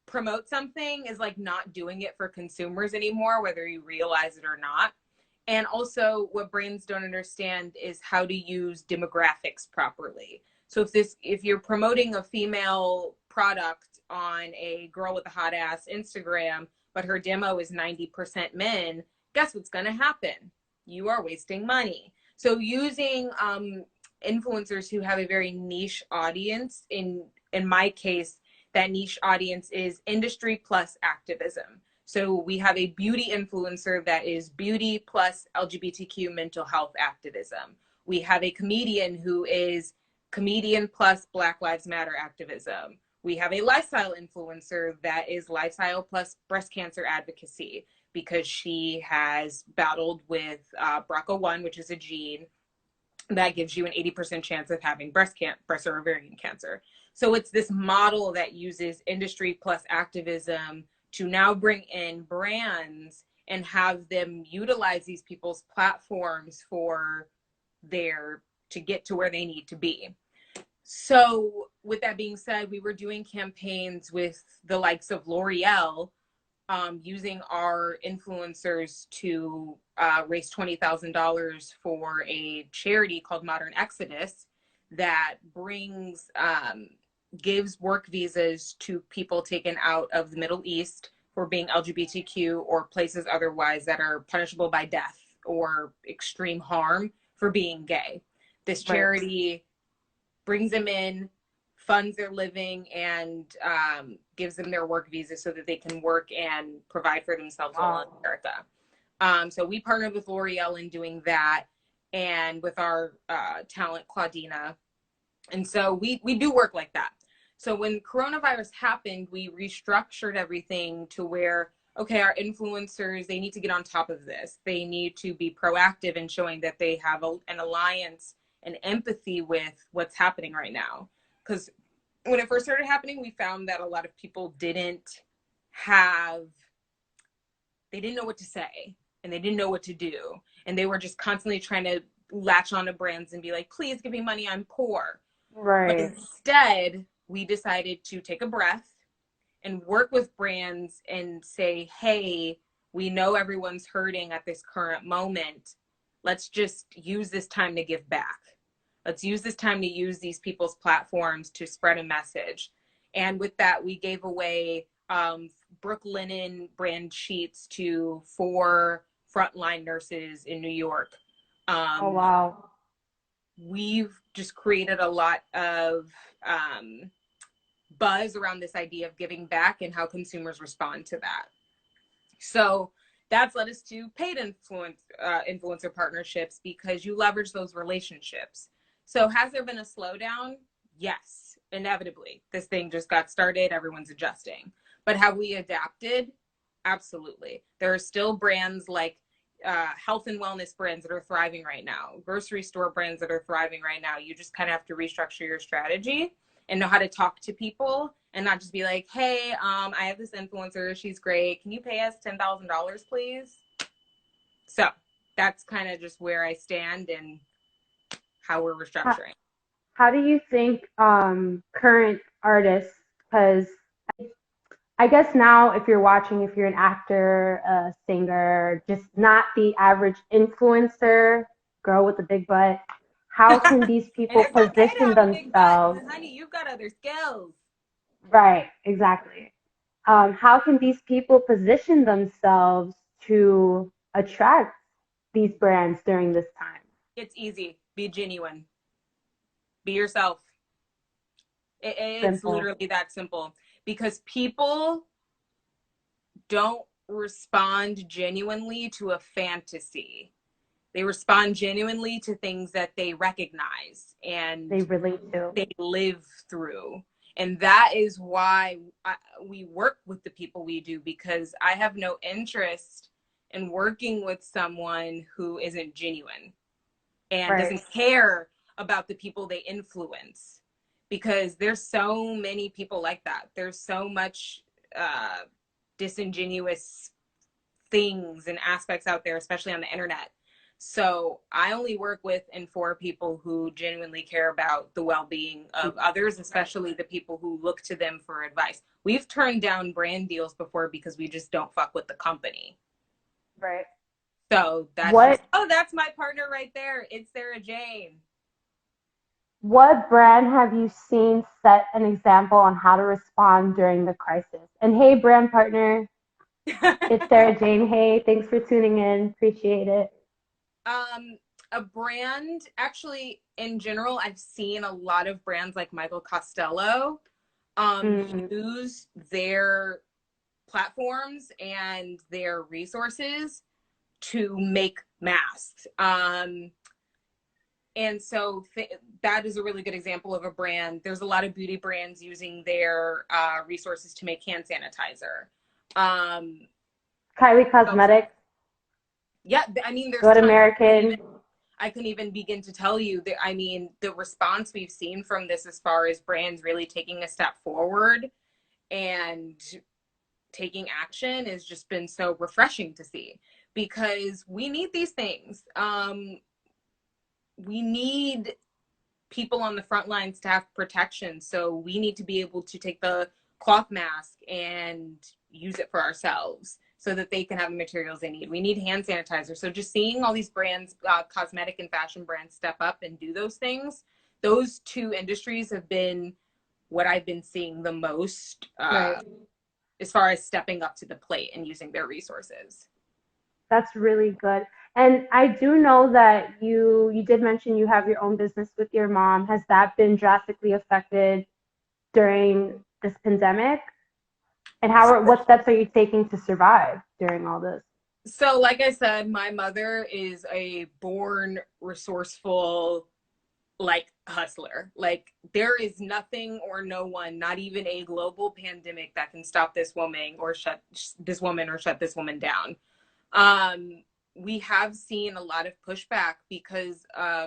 promote something is like not doing it for consumers anymore, whether you realize it or not. And also what brands don't understand is how to use demographics properly. So if you're promoting a female product on a girl with a hot ass Instagram, but her demo is 90% men, guess what's going to happen? You are wasting money. So using influencers who have a very niche audience, in my case, that niche audience is industry plus activism. So we have a beauty influencer that is beauty plus LGBTQ mental health activism. We have a comedian who is comedian plus Black Lives Matter activism. We have a lifestyle influencer that is lifestyle plus breast cancer advocacy because she has battled with BRCA1, which is a gene that gives you an 80% chance of having breast or ovarian cancer. So it's this model that uses industry plus activism to now bring in brands and have them utilize these people's platforms for their to get to where they need to be. So with that being said, we were doing campaigns with the likes of L'Oreal, using our influencers to raise $20,000 for a charity called Modern Exodus that brings gives work visas to people taken out of the Middle East for being LGBTQ or places otherwise that are punishable by death or extreme harm for being gay. This charity brings them in, funds their living, and gives them their work visa so that they can work and provide for themselves while in America. So we partnered with L'Oreal in doing that, and with our talent Claudina. And so we do work like that. So when coronavirus happened, we restructured everything to where, okay, our influencers, they need to get on top of this. They need to be proactive in showing that they have an alliance and empathy with what's happening right now. Because when it first started happening, we found that a lot of people didn't know what to say, and they didn't know what to do. And they were just constantly trying to latch onto brands and be like, please give me money, I'm poor. But instead, we decided to take a breath and work with brands and say, hey, we know everyone's hurting at this current moment. Let's just use this time to give back. Let's use this time to use these people's platforms to spread a message. And with that, we gave away Brooklinen brand sheets to 4 frontline nurses in New York. Oh, wow. We've just created a lot of buzz around this idea of giving back and how consumers respond to that. So that's led us to paid influencer partnerships because you leverage those relationships. So has there been a slowdown? Yes, inevitably. This thing just got started. Everyone's adjusting. But have we adapted? Absolutely. There are still brands like health and wellness brands that are thriving right now, grocery store brands that are thriving right now. You just kind of have to restructure your strategy and know how to talk to people and not just be like, hey, I have this influencer. She's great. Can you pay us $10,000, please? So that's kind of just where I stand and how we're restructuring. How do you think current artists, because I guess now if you're watching, if you're an actor, a singer, just not the average influencer, girl with a big butt, how can these people position themselves? Butt, honey, you've got other skills. Right, exactly. How can these people position themselves to attract these brands during this time? It's easy. Be genuine. Be yourself. It's literally that simple. Because people don't respond genuinely to a fantasy. They respond genuinely to things that they recognize and they relate to. They live through. And that is why we work with the people we do, because I have no interest in working with someone who isn't genuine and doesn't care about the people they influence. Because there's so many people like that. There's so much disingenuous things and aspects out there, especially on the internet. So I only work with and for people who genuinely care about the well-being of others, especially the people who look to them for advice. We've turned down brand deals before because we just don't fuck with the company. Right. So that's that's my partner right there. It's Sarah Jane. What brand have you seen set an example on how to respond during the crisis? And hey, brand partner, it's Sarah Jane. Hey, thanks for tuning in. Appreciate it. A brand, actually, in general, I've seen a lot of brands like Michael Costello use their platforms and their resources to make masks. And so that is a really good example of a brand. There's a lot of beauty brands using their resources to make hand sanitizer. Kylie So Cosmetics, yeah, I mean, there's Good tons. American. I couldn't even begin to tell you that. I mean, the response we've seen from this, as far as brands really taking a step forward and taking action, has just been so refreshing to see, because we need these things. We need people on the front lines to have protection. So we need to be able to take the cloth mask and use it for ourselves so that they can have the materials they need. We need hand sanitizer. So just seeing all these brands, cosmetic and fashion brands, step up and do those things, those two industries have been what I've been seeing the most, Right. as far as stepping up to the plate and using their resources. That's really good. And I do know that you did mention you have your own business with your mom. Has that been drastically affected during this pandemic? And what steps are you taking to survive during all this? So, like I said, my mother is a born resourceful, like, hustler. Like, there is nothing or no one, not even a global pandemic, that can stop this woman or shut this woman down. Um, we have seen a lot of pushback because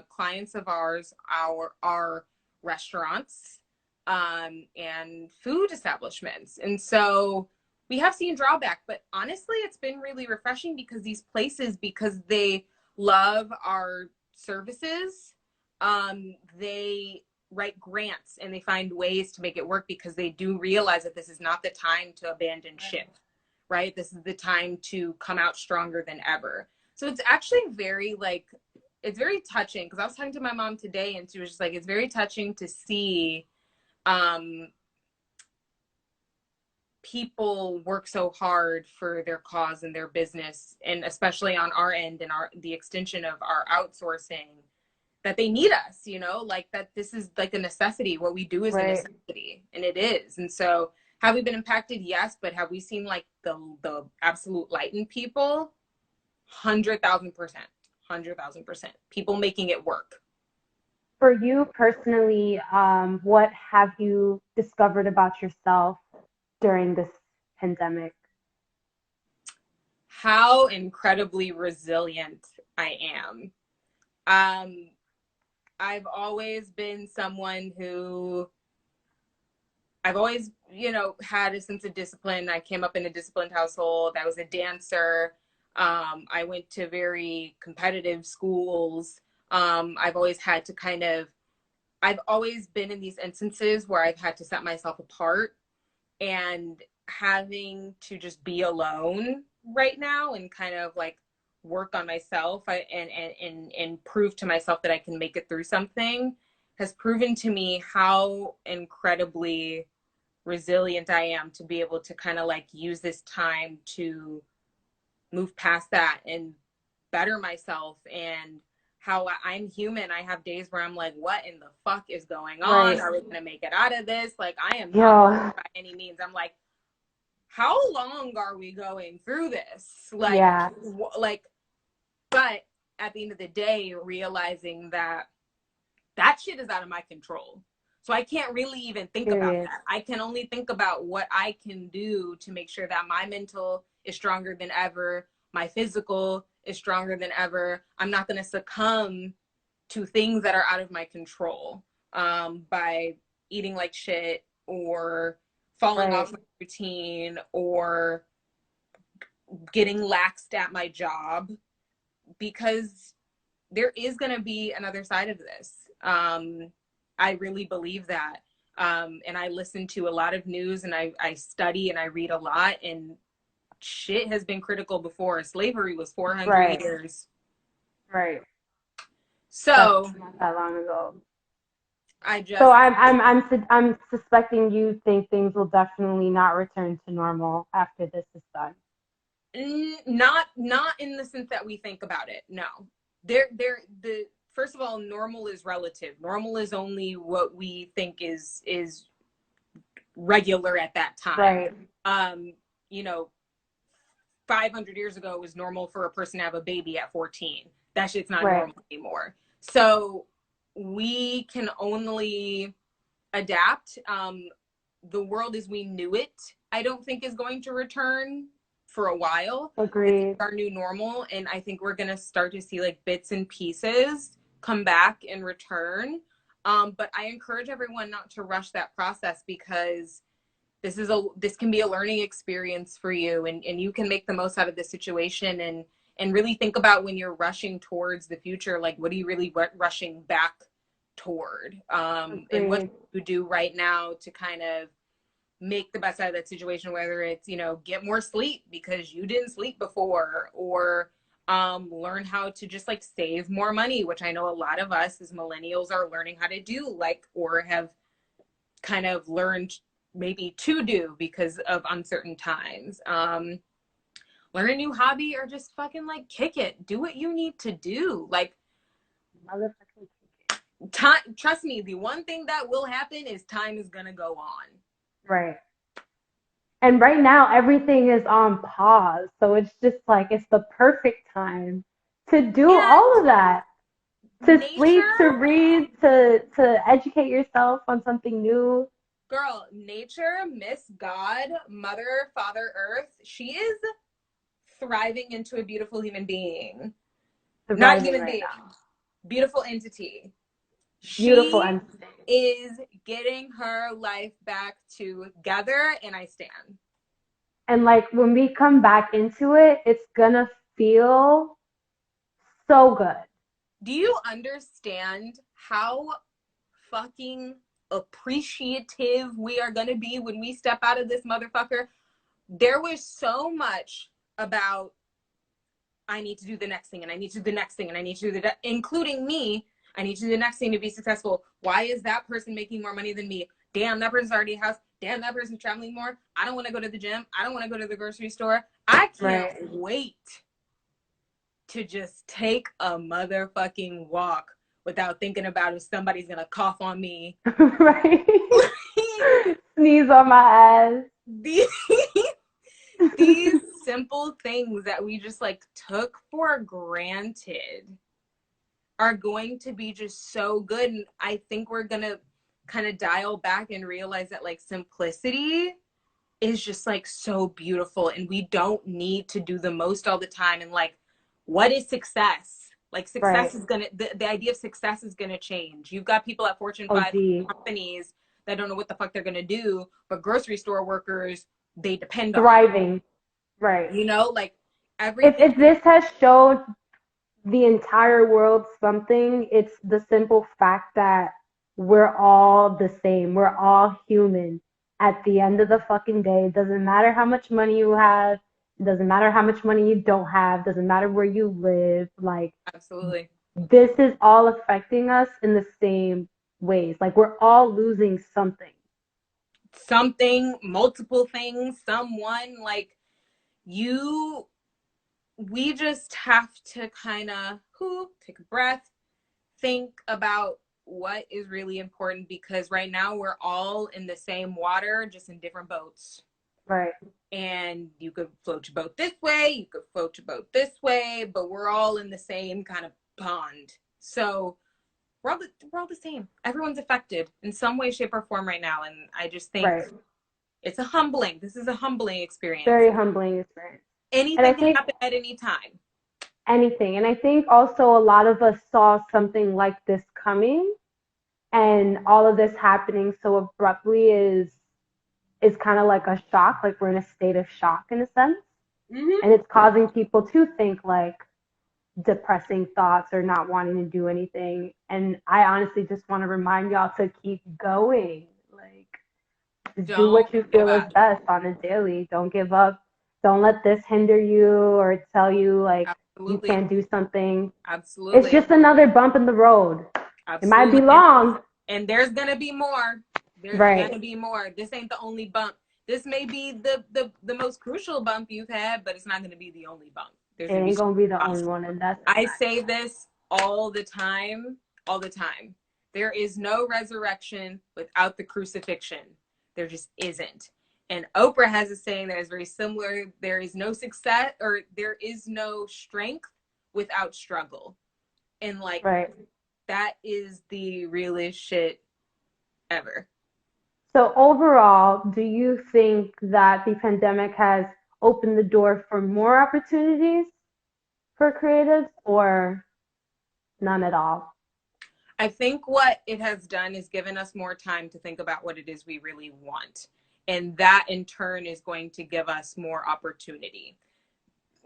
clients of ours are restaurants, and food establishments, and so we have seen drawback. But honestly, it's been really refreshing, because these places, because they love our services, they write grants and they find ways to make it work, because they do realize that this is not the time to abandon ship, right? This is the time to come out stronger than ever. So it's actually very, like, it's very touching, because I was talking to my mom today and she was just like, it's very touching to see people work so hard for their cause and their business, and especially on our end and the extension of our outsourcing, that they need us, like, that this is like a necessity. What we do is a Right. necessity, and it is. And so, have we been impacted? Yes. But have we seen, like, the absolute light in people? 100,000%. 100,000%. People making it work. For you personally, what have you discovered about yourself during this pandemic? How incredibly resilient I am. Um, I've always been someone who, I've always, had a sense of discipline. I came up in a disciplined household. I was a dancer. I went to very competitive schools. I've always had to I've always been in these instances where I've had to set myself apart, and having to just be alone right now and kind of, like, work on myself, and prove to myself that I can make it through something, has proven to me how incredibly resilient I am, to be able to kind of, like, use this time to move past that and better myself. And how I'm human. I have days where I'm like, what in the fuck is going on? Right. Are we gonna make it out of this? Like, I am not Yo, by any means. I'm like, how long are we going through this? Like, yeah, but at the end of the day, realizing that that shit is out of my control. So I can't really even think about period. that. I can only think about what I can do to make sure that my mental is stronger than ever, my physical is stronger than ever. I'm not going to succumb to things that are out of my control, by eating like shit, or falling Right. off my routine, or getting laxed at my job, because there is going to be another side of this. I really believe that. And I listen to a lot of news, and I study and I read a lot, and shit has been critical before. Slavery was 400 Right. years. Right. That's So not that long ago. I So just, I'm suspecting you think things will definitely not return to normal after this is done. not in the sense that we think about it. No, the first of all, normal is relative. Normal is only what we think is regular at that time. Right. Um, you know, 500 years ago, it was normal for a person to have a baby at 14. That shit's not Right. normal anymore. So we can only adapt. The world as we knew it, I don't think is going to return for a while. This is Agreed. our new normal. And I think we're going to start to see like bits and pieces come back and return. But I encourage everyone not to rush that process, because this can be a learning experience for you, and you can make the most out of the situation, and really think about when you're rushing towards the future, like what are you really rushing back toward, and what Agreed. you do right now to kind of make the best out of that situation, whether it's, you know, get more sleep because you didn't sleep before, or learn how to just like save more money, which I know a lot of us as millennials are learning how to do, like, or have kind of learned maybe to do because of uncertain times. Learn a new hobby, or just fucking like kick it. Do what you need to do. Like, time, trust me, the one thing that will happen is time is gonna go on. Right. And right now, everything is on pause. So it's just like, it's the perfect time to do all of And that. To sleep, to nature, read, to educate yourself on something new. girl, nature, Miss God, Mother, Father Earth, she is thriving into a beautiful human being. Not Thriving human right being, now. beautiful entity. Beautiful She entity. is getting her life back together, and I stand. And like when we come back into it, it's gonna feel so good. Do you understand how fucking appreciative we are going to be when we step out of this motherfucker? There was so much about, I need to do the next thing, and I need to do the next thing, and I need to do including me. I need to do the next thing to be successful. Why is that person making more money than me? Damn, that person's already a house. Damn, that person's traveling more. I don't want to go to the gym. I don't want to go to the grocery store. I can't Right. wait to just take a motherfucking walk without thinking about if somebody's gonna cough on me. Right. Sneeze on my ass. these, these simple things that we just like took for granted are going to be just so good. And I think we're gonna kind of dial back and realize that like simplicity is just like so beautiful, and we don't need to do the most all the time. And like, what is success? Like, success Right. is gonna, the idea of success is gonna change. You've got people at Fortune Oh 500 gee. companies that don't know what the fuck they're gonna do, but grocery store workers, they depend on it. Thriving. Right. You know, like If everything. if this has showed the entire world something, it's the simple fact that we're all the same. We're all human. At the end of the fucking day, it doesn't matter how much money you have, it doesn't matter how much money you don't have, doesn't matter where you live. Like, Absolutely. this is all affecting us in the same ways. Like, we're all losing something. Something, multiple things, someone, like, you, we just have to kind of take a breath, think about what is really important, because right now we're all in the same water, just in different boats. Right. And you could float your boat this way, you could float your boat this way, but we're all in the same kind of pond. So we're all the same. Everyone's affected in some way, shape, or form right now. And I just think Right. it's a humbling. This is a humbling experience. Very humbling experience. And I Anything can think happen at any time. anything. And I think also a lot of us saw something like this coming, and all of this happening so abruptly is kind of like a shock. Like, we're in a state of shock in a sense, Mm-hmm. and it's causing people to think like depressing thoughts or not wanting to do anything. And I honestly just want to remind y'all to keep going. Like, just do Don't what you give feel is up. best on a daily. Don't give up. Don't let this hinder you or tell you like you Absolutely. can't do something. It's Absolutely. just another bump in the road. It might be Absolutely. long. And there's gonna be more. There's Right. gonna be more. This ain't the only bump. This may be the most crucial bump you've had, but it's not gonna be the only bump. There's It gonna be ain't so gonna be the much. only one, and that's a I fact. say this all the time, all the time. There is no resurrection without the crucifixion. There just isn't. And Oprah has a saying that is very similar. There is no success, or there is no strength without struggle. And like, Right. that is the realest shit ever. So overall, do you think that the pandemic has opened the door for more opportunities for creatives or none at all? I think what it has done is given us more time to think about what it is we really want. And that in turn is going to give us more opportunity,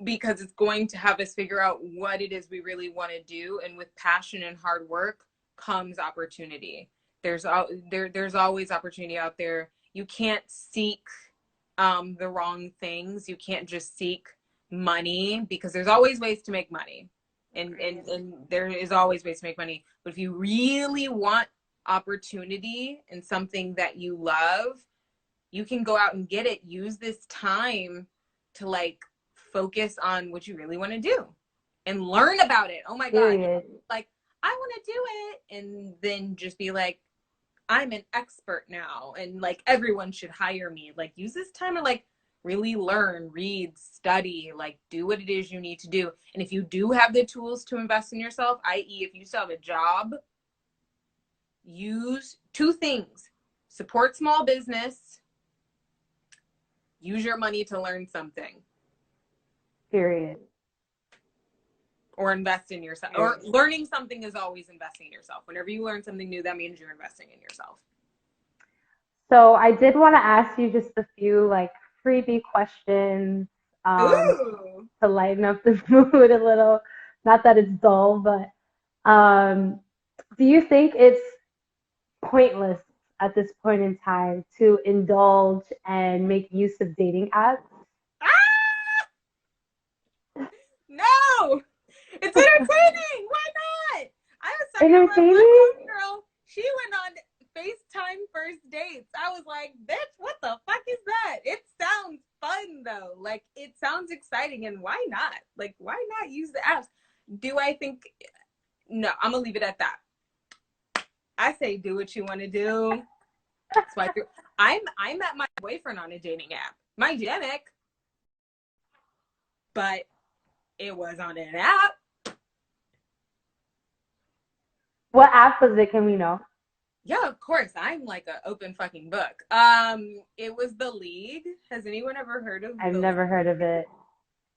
because it's going to have us figure out what it is we really want to do. And with passion and hard work comes opportunity. There's always opportunity out there. You can't seek the wrong things. You can't just seek money, because there's always ways to make money. And there is always ways to make money. But if you really want opportunity and something that you love, you can go out and get it. Use this time to like focus on what you really want to do and learn about it. Oh my God. Period. Like, I want to do it. And then just be like, I'm an expert now. And like, everyone should hire me. Like, use this time to like really learn, read, study, like do what it is you need to do. And if you do have the tools to invest in yourself, i.e., if you still have a job, use two things: support small business, use your money to learn something. Period. Or invest in yourself. Or learning something is always investing in yourself. Whenever you learn something new, that means you're investing in yourself. So I did want to ask you just a few like freebie questions um, Ooh. to lighten up the mood a little. Not that it's dull, but do you think it's pointless at this point in time to indulge and make use of dating apps? Ah! No! It's entertaining! Why not? I was talking about my Entertaining? homegirl. She went on FaceTime first dates. I was like, bitch, what the fuck is that? It sounds fun though. Like, it sounds exciting, and why not? Like, why not use the apps? Do I think, no, I'm gonna leave it at that. I say do what you want to do. Swipe through. I met my boyfriend on a dating app. My genic, but it was on an app. What app was it? Can we know? Yeah, of course. I'm like an open fucking book. It was The League. Has anyone ever heard of I've The never heard of it.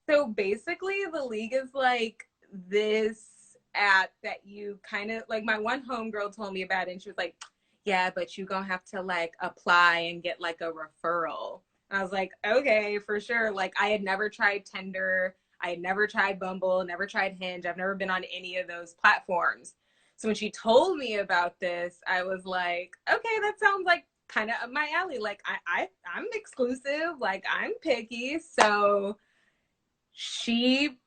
So basically, The League is like this app that you kind of like. My one homegirl told me about it, and she was like, yeah, but you gonna have to like apply and get like a referral. And I was like, okay, for sure. Like, I had never tried Tinder. I had never tried Bumble, never tried Hinge. I've never been on any of those platforms. So when she told me about this, I was like, okay, that sounds like kind of up my alley. Like, I'm exclusive. Like, I'm picky. So she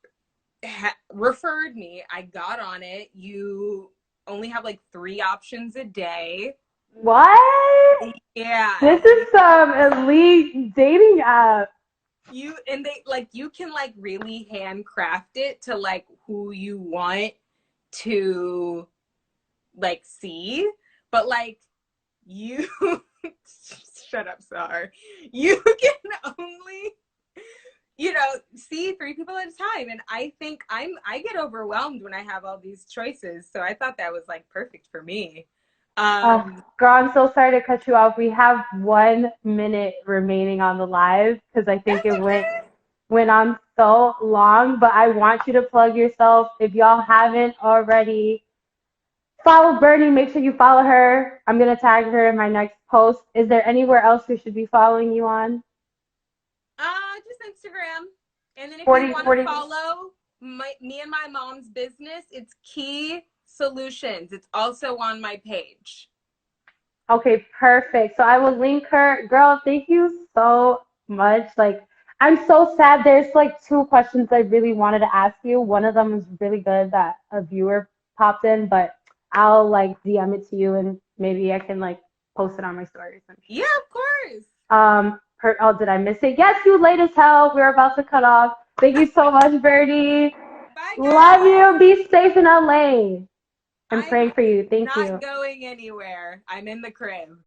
referred me. I got on it. You only have like 3 options a day. What? Yeah. This is some elite dating app. You can like really handcraft it to like who you want to like see, but like you shut up, Sar. You can only see 3 people at a time. And I think I get overwhelmed when I have all these choices. So I thought that was like perfect for me. Oh, girl, I'm so sorry to cut you off. We have 1 minute remaining on the live because I think That's it okay. went on so long. But I want you to plug yourself. If y'all haven't already, follow Bernie. Make sure you follow her. I'm gonna tag her in my next post. Is there anywhere else we should be following you on? Just Instagram. And then if you 40, want to 40. follow me and my mom's business, it's Key Solutions. It's also on my page. Okay, perfect. So I will link her. Girl, thank you so much. Like, I'm so sad. There's like 2 questions I really wanted to ask you. One of them was really good that a viewer popped in, but I'll like DM it to you and maybe I can like post it on my stories. Yeah, of course. Oh, did I miss it? Yes, you late as hell. We're about to cut off. Thank you so much, Birdie. Bye, Love guys. you. Be safe in LA. I'm I'm praying for you. Thank not you. going anywhere. I'm in the crib.